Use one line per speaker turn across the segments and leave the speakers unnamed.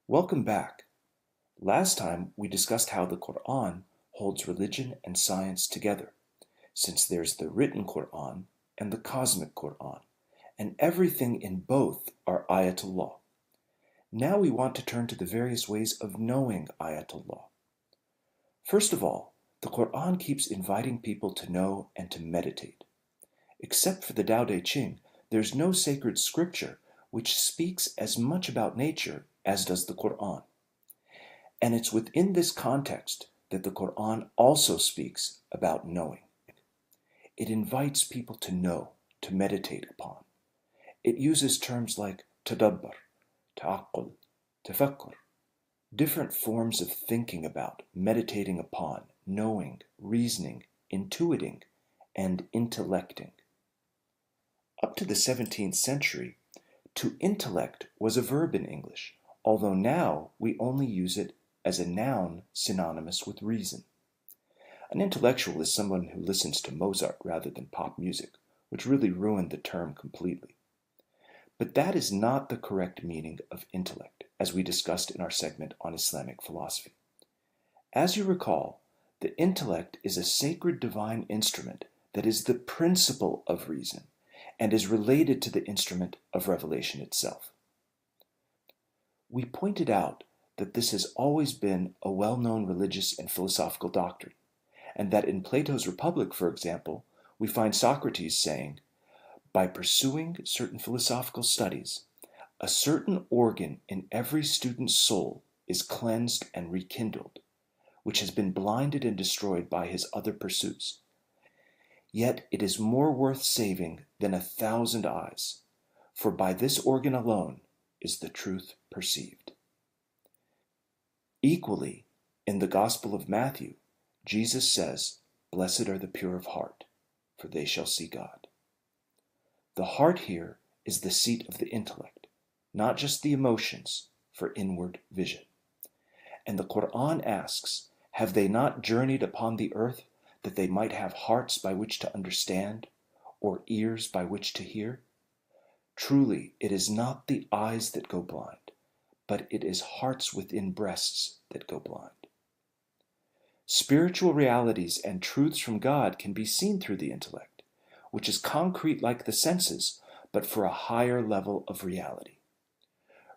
Welcome back. Last time we discussed how the Quran holds religion and science together, since there's the written Quran and the cosmic Quran, and everything in both are ayatullah. Now we want to turn to the various ways of knowing ayatullah. First of all, the Quran keeps inviting people to know and to meditate. Except for the Tao Te Ching, there's no sacred scripture which speaks as much about nature as does the Quran. And it's within this context that the Quran also speaks about knowing. It invites people to know, to meditate upon. It uses terms like tadabbur, ta'aqqul, tafakkur, different forms of thinking about, meditating upon, knowing, reasoning, intuiting, and intellecting. Up to the 17th century, to intellect was a verb in English, although now we only use it as a noun synonymous with reason. An intellectual is someone who listens to Mozart rather than pop music, which really ruined the term completely. But that is not the correct meaning of intellect, as we discussed in our segment on Islamic philosophy. As you recall, the intellect is a sacred divine instrument that is the principle of reason and is related to the instrument of revelation itself. We pointed out that this has always been a well-known religious and philosophical doctrine, and that in Plato's Republic, for example, we find Socrates saying, "By pursuing certain philosophical studies, a certain organ in every student's soul is cleansed and rekindled, which has been blinded and destroyed by his other pursuits. Yet it is more worth saving than 1,000 eyes, for by this organ alone is the truth perceived." Equally, in the Gospel of Matthew, Jesus says, "Blessed are the pure of heart, for they shall see God." The heart here is the seat of the intellect, not just the emotions, for inward vision. And the Quran asks, have they not journeyed upon the earth that they might have hearts by which to understand, or ears by which to hear? Truly, it is not the eyes that go blind, but it is hearts within breasts that go blind. Spiritual realities and truths from God can be seen through the intellect, which is concrete like the senses, but for a higher level of reality.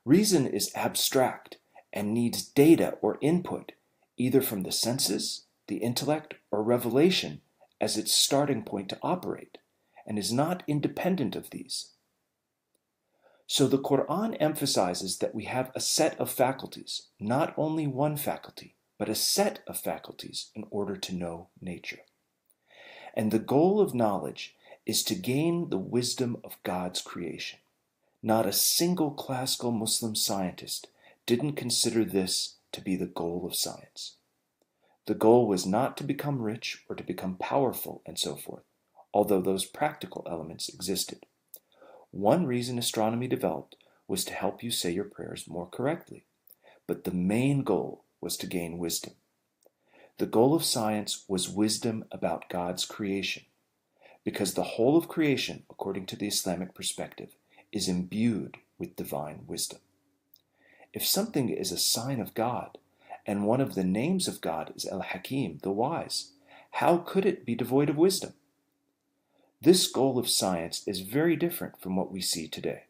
Reason is abstract and needs data or input, either from the senses, the intellect, or revelation as its starting point to operate, and is not independent of these. So the Quran emphasizes that we have a set of faculties, not only one faculty, but a set of faculties in order to know nature. And the goal of knowledge is to gain the wisdom of God's creation. Not a single classical Muslim scientist didn't consider this to be the goal of science. The goal was not to become rich or to become powerful and so forth, although those practical elements existed. One reason astronomy developed was to help you say your prayers more correctly, but the main goal was to gain wisdom. The goal of science was wisdom about God's creation, because the whole of creation, according to the Islamic perspective, is imbued with divine wisdom. If something is a sign of God, and one of the names of God is El-Hakim, the wise, how could it be devoid of wisdom? This goal of science is very different from what we see today.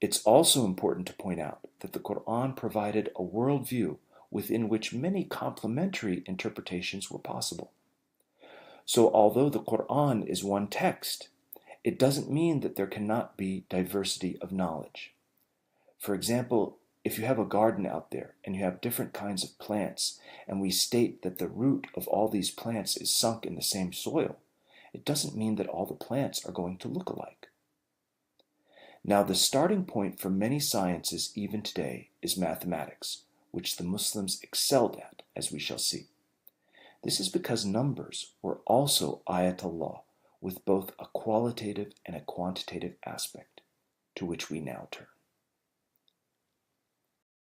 It's also important to point out that the Quran provided a worldview within which many complementary interpretations were possible. So although the Quran is one text, it doesn't mean that there cannot be diversity of knowledge. For example, if you have a garden out there and you have different kinds of plants, and we state that the root of all these plants is sunk in the same soil, it doesn't mean that all the plants are going to look alike. Now, the starting point for many sciences even today is mathematics, which the Muslims excelled at, as we shall see. This is because numbers were also ayatullah, with both a qualitative and a quantitative aspect, to which we now turn.